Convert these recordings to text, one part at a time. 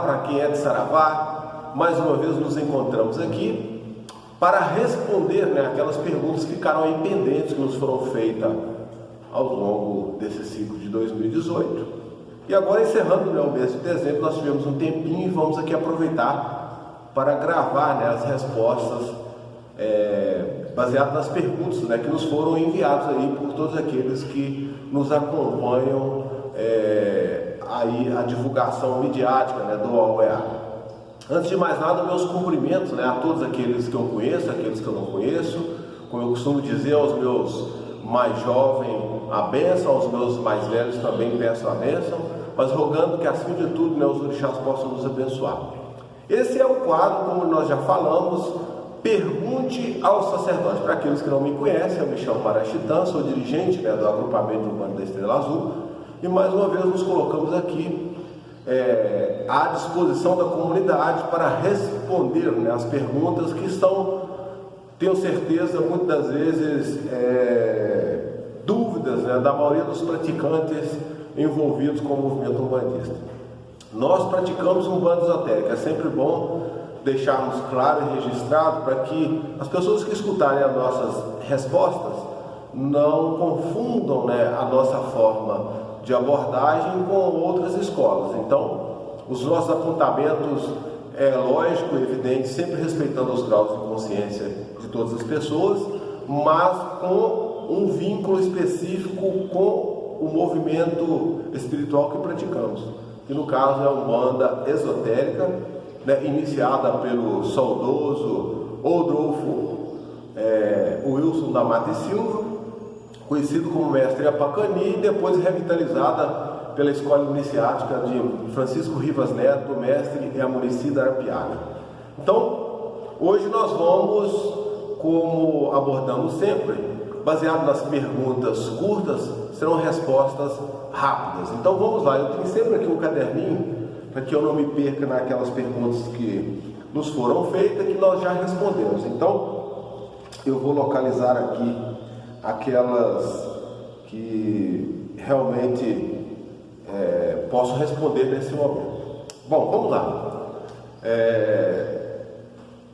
para quem é de Saravá, mais uma vez nos encontramos aqui para responder, aquelas perguntas que ficaram aí pendentes, que nos foram feitas ao longo desse ciclo de 2018. E agora, encerrando o mês de dezembro, nós tivemos um tempinho e vamos aqui aproveitar para gravar as respostas baseadas nas perguntas que nos foram enviadas aí por todos aqueles que nos acompanham aí a divulgação midiática do OEA. Antes de mais nada, meus cumprimentos a todos aqueles que eu conheço, aqueles que eu não conheço. Como eu costumo dizer aos meus mais jovens, a bênção, aos meus mais velhos também peço a bênção, mas rogando que, acima de tudo, os orixás possam nos abençoar. Esse é o quadro, como nós já falamos, Pergunte ao Sacerdote. Para aqueles que não me conhecem, eu me chamo Marachitã, sou dirigente do agrupamento urbano da Estrela Azul, e mais uma vez nos colocamos aqui à disposição da comunidade para responder as perguntas que estão, tenho certeza, muitas das vezes dúvidas da maioria dos praticantes envolvidos com o movimento umbandista. Nós praticamos umbanda esotérica, é sempre bom deixarmos claro e registrado para que as pessoas que escutarem as nossas respostas não confundam a nossa forma de abordagem com outras escolas. Então, os nossos apontamentos é lógico, evidente, sempre respeitando os graus de consciência de todas as pessoas, mas com um vínculo específico com o movimento espiritual que praticamos, que no caso é a Umbanda esotérica, iniciada pelo saudoso Odolfo Wilson da Mata e Silva, conhecido como Mestre Apacani, e depois revitalizada pela escola iniciática de Francisco Rivas Neto, do Mestre Amunicida Arapiaga. Então, hoje nós vamos, como abordamos sempre, baseado nas perguntas curtas, serão respostas rápidas. Então vamos lá, eu tenho sempre aqui um caderninho, para que eu não me perca naquelas perguntas que nos foram feitas, que nós já respondemos. Então, eu vou localizar aqui aquelas que realmente posso responder nesse momento. Bom, vamos lá.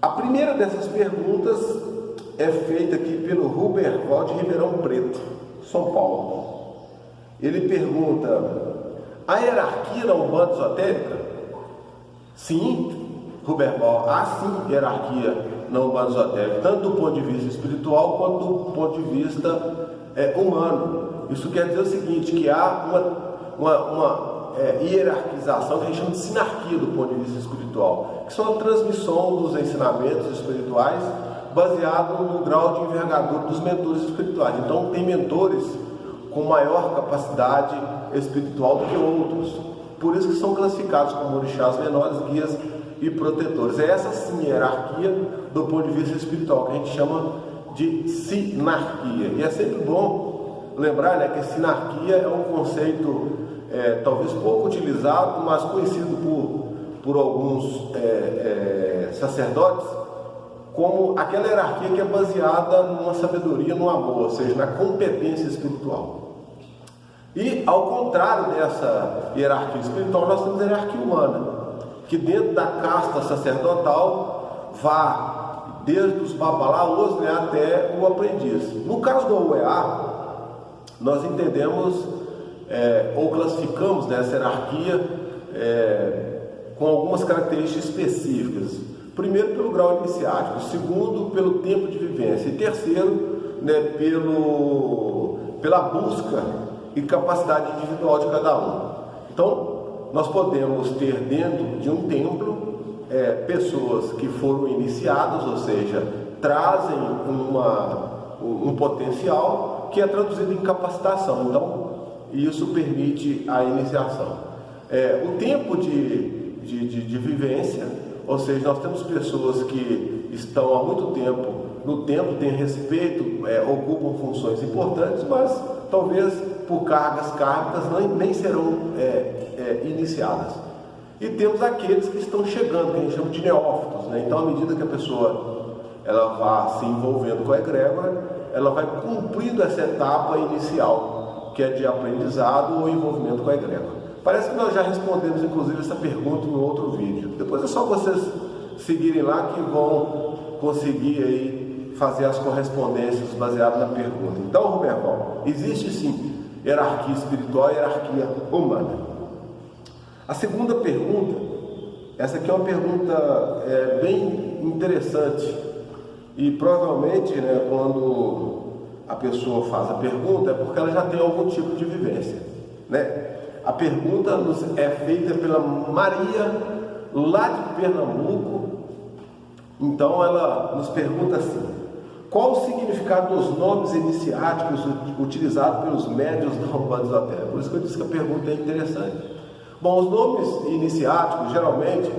A primeira dessas perguntas é feita aqui pelo Ruberval de Ribeirão Preto, São Paulo. Ele pergunta: a hierarquia da Umbanda esotérica? Sim, Ruberval, há sim hierarquia na Umbanda esotérica, tanto do ponto de vista espiritual quanto do ponto de vista humano. Isso quer dizer o seguinte, que há uma hierarquização que a gente chama de sinarquia do ponto de vista espiritual, que são a transmissão dos ensinamentos espirituais baseado no grau de envergadura dos mentores espirituais. Então tem mentores com maior capacidade espiritual do que outros, por isso que são classificados como orixás menores, guias e protetores. É essa sim hierarquia do ponto de vista espiritual, que a gente chama de sinarquia. E é sempre bom lembrar que sinarquia é um conceito talvez pouco utilizado, mas conhecido por alguns sacerdotes como aquela hierarquia que é baseada numa sabedoria, no amor, ou seja, na competência espiritual. E, ao contrário dessa hierarquia espiritual, nós temos a hierarquia humana, que dentro da casta sacerdotal vá desde os babalaôs até o aprendiz. No caso do OEA, nós entendemos ou classificamos essa hierarquia com algumas características específicas. Primeiro, pelo grau iniciático, segundo, pelo tempo de vivência, e terceiro, pela busca e capacidade individual de cada um. Então, nós podemos ter dentro de um templo pessoas que foram iniciadas, ou seja, trazem um potencial que é traduzido em capacitação. Então, isso permite a iniciação. O tempo de vivência, ou seja, nós temos pessoas que estão há muito tempo no templo, têm respeito, ocupam funções importantes, mas talvez por cargas kármicas nem serão iniciadas. E temos aqueles que estão chegando, que a gente chama de neófitos, Então, à medida que a pessoa ela vai se envolvendo com a egrégora, ela vai cumprindo essa etapa inicial, que é de aprendizado ou envolvimento com a egrégora. Parece que nós já respondemos, inclusive, essa pergunta em outro vídeo. Depois é só vocês seguirem lá que vão conseguir aí fazer as correspondências baseadas na pergunta. Então, Roberval, existe sim hierarquia espiritual e hierarquia humana. A segunda pergunta, essa aqui é uma pergunta bem interessante e provavelmente, né, quando a pessoa faz a pergunta é porque ela já tem algum tipo de vivência, né? A pergunta é feita pela Maria, lá de Pernambuco. Então ela nos pergunta assim: qual o significado dos nomes iniciáticos utilizados pelos médiuns da Umbanda Esotérica? Por isso que eu disse que a pergunta é interessante. Bom, os nomes iniciáticos, geralmente,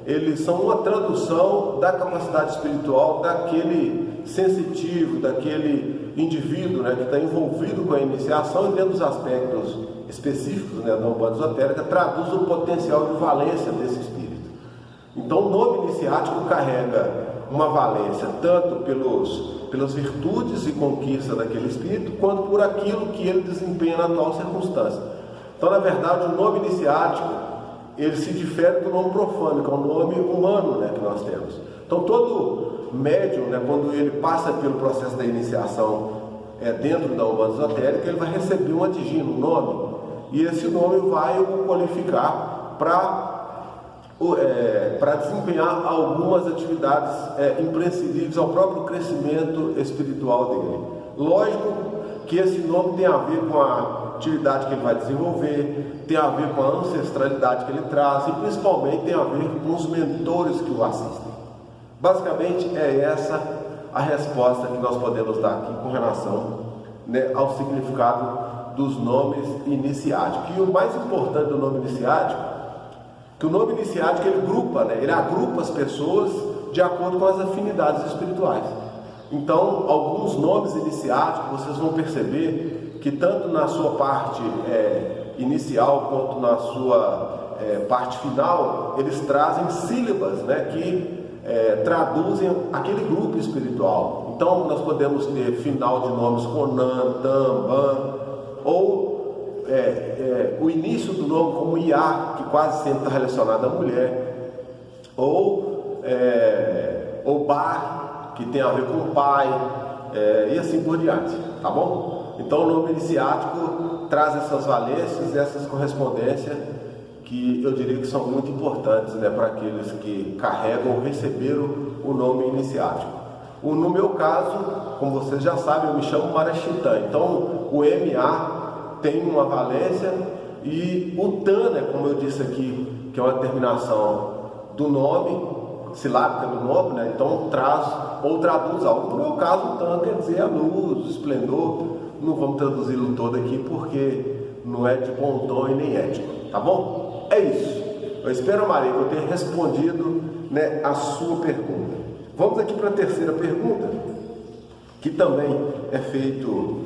eles são uma tradução da capacidade espiritual daquele sensitivo, daquele indivíduo, né, que está envolvido com a iniciação, e dentro dos aspectos específicos, né, da Umbanda Esotérica, traduz o potencial de valência desse espírito. Então, o nome iniciático carrega uma valência tanto pelas virtudes e conquistas daquele espírito, quanto por aquilo que ele desempenha na atual circunstância. Então, na verdade, o nome iniciático, ele se difere do nome profano, que é o nome humano, né, que nós temos. Então, todo médium, né, quando ele passa pelo processo da iniciação dentro da Umbanda Esotérica, ele vai receber um antigino, um nome, e esse nome vai o qualificar para desempenhar algumas atividades imprescindíveis ao próprio crescimento espiritual dele. Lógico que esse nome tem a ver com a atividade que ele vai desenvolver, tem a ver com a ancestralidade que ele traz e principalmente tem a ver com os mentores que o assistem. Basicamente é essa a resposta que nós podemos dar aqui com relação, né, ao significado dos nomes iniciáticos. E o mais importante do nome iniciático, que o nome iniciático ele grupa, né, ele agrupa as pessoas de acordo com as afinidades espirituais. Então, alguns nomes iniciáticos vocês vão perceber que tanto na sua parte inicial quanto na sua parte final, eles trazem sílabas, né, que traduzem aquele grupo espiritual. Então, nós podemos ter final de nomes Conan, Tam, Ban, ou o início do nome como Iá, que quase sempre está relacionado à mulher, ou Bar, que tem a ver com o pai, e assim por diante, tá bom? Então, o nome iniciático traz essas valências, essas correspondências, que eu diria que são muito importantes, né, para aqueles que carregam ou receberam o nome iniciático. No meu caso, como vocês já sabem, eu me chamo Marachitã. Então, o MA tem uma valência e o TAN, né, como eu disse aqui, que é uma terminação do nome, silábica do nome, né, então traz ou traduz algo. No meu caso, o TAN quer dizer a luz, o esplendor. Não vamos traduzi-lo todo aqui porque não é de bom tom e nem ético, tá bom? É isso. Eu espero, Maria, que eu tenha respondido, né, a sua pergunta. Vamos aqui para a terceira pergunta, que também é feito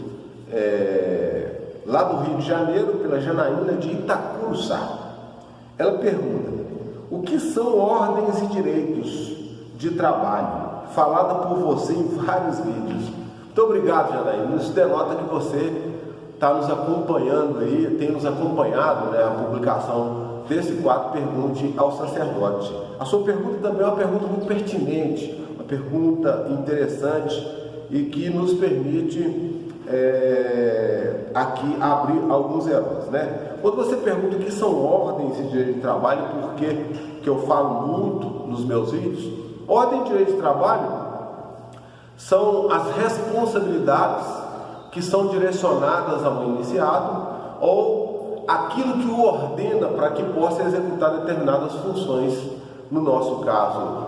lá do Rio de Janeiro, pela Janaína de Itacuruçá. Ela pergunta: o que são ordens e direitos de trabalho? Falada por você em vários vídeos. Muito obrigado, Janaína. Isso denota que você está nos acompanhando aí, tem nos acompanhado, né, a publicação desse quadro Pergunte ao Sacerdote. A sua pergunta também é uma pergunta muito pertinente, uma pergunta interessante e que nos permite aqui abrir alguns elos, né? Quando você pergunta o que são ordens e direito de trabalho, por que eu falo muito nos meus vídeos, ordem e direito de trabalho são as responsabilidades que são direcionadas a um iniciado ou aquilo que o ordena para que possa executar determinadas funções, no nosso caso,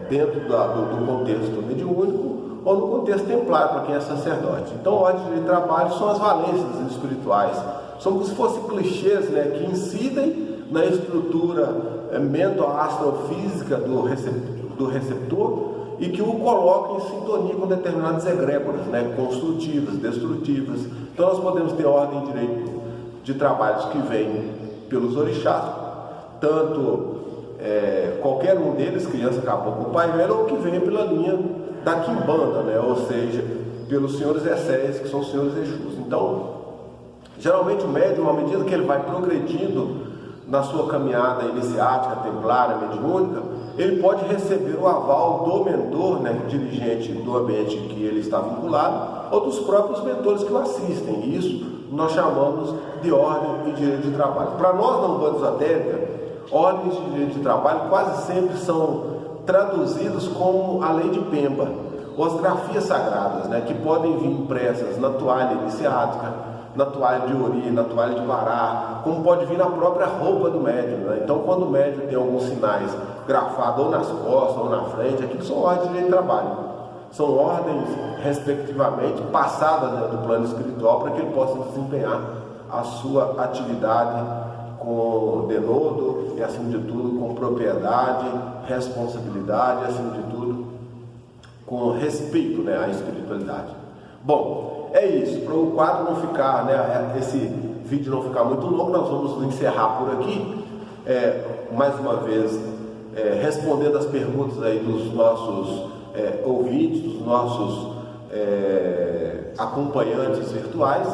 dentro do contexto mediúnico ou no contexto templário, para quem é sacerdote. Então, ordem de trabalho são as valências espirituais. São como se fossem clichês, né, que incidem na estrutura mental-astrofísica do receptor e que o colocam em sintonia com determinadas egrégoras, né, construtivas, destrutivas. Então, nós podemos ter ordem e direito de trabalhos que vêm pelos orixás, tanto qualquer um deles, criança, caboclo, pai velho, ou que venha pela linha da Quimbanda, né, ou seja, pelos senhores Essés, que são os senhores Exus. Então, Geralmente o médium, à medida que ele vai progredindo na sua caminhada iniciática, templária, mediúnica, ele pode receber o aval do mentor, né, dirigente do ambiente que ele está vinculado, ou dos próprios mentores que o assistem. Isso nós chamamos de ordem e direito de trabalho. Para nós, na Umbanda Esotérica, ordens de direito de trabalho quase sempre são traduzidos como a lei de Pemba, ou as grafias sagradas, né, que podem vir impressas na toalha iniciática, na toalha de ori, na toalha de vará, como pode vir na própria roupa do médium, né? Então, quando o médium tem alguns sinais grafados ou nas costas ou na frente, aquilo são ordens de trabalho. São ordens, respectivamente, passadas, né, do plano espiritual para que ele possa desempenhar a sua atividade com denodo e, acima de tudo, com propriedade, responsabilidade e, acima de tudo, com respeito, né, à espiritualidade. Bom, é isso. Para o quadro não ficar, né, esse vídeo não ficar muito longo, nós vamos encerrar por aqui. Mais uma vez, respondendo as perguntas aí dos nossos ouvintes, dos nossos acompanhantes virtuais,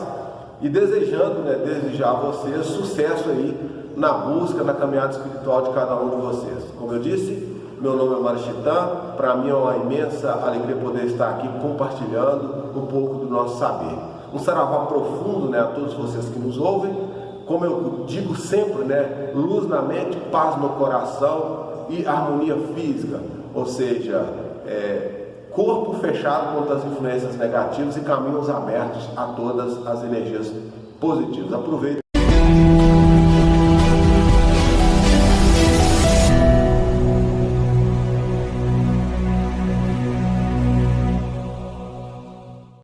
e desejando, né, desejar a vocês sucesso aí na busca, na caminhada espiritual de cada um de vocês. Como eu disse, meu nome é Marechitã. Para mim é uma imensa alegria poder estar aqui compartilhando um pouco do nosso saber. Um saravá profundo, né, a todos vocês que nos ouvem. Como eu digo sempre, né, luz na mente, paz no coração e harmonia física. Ou seja, corpo fechado contra as influências negativas e caminhos abertos a todas as energias positivas. Aproveite.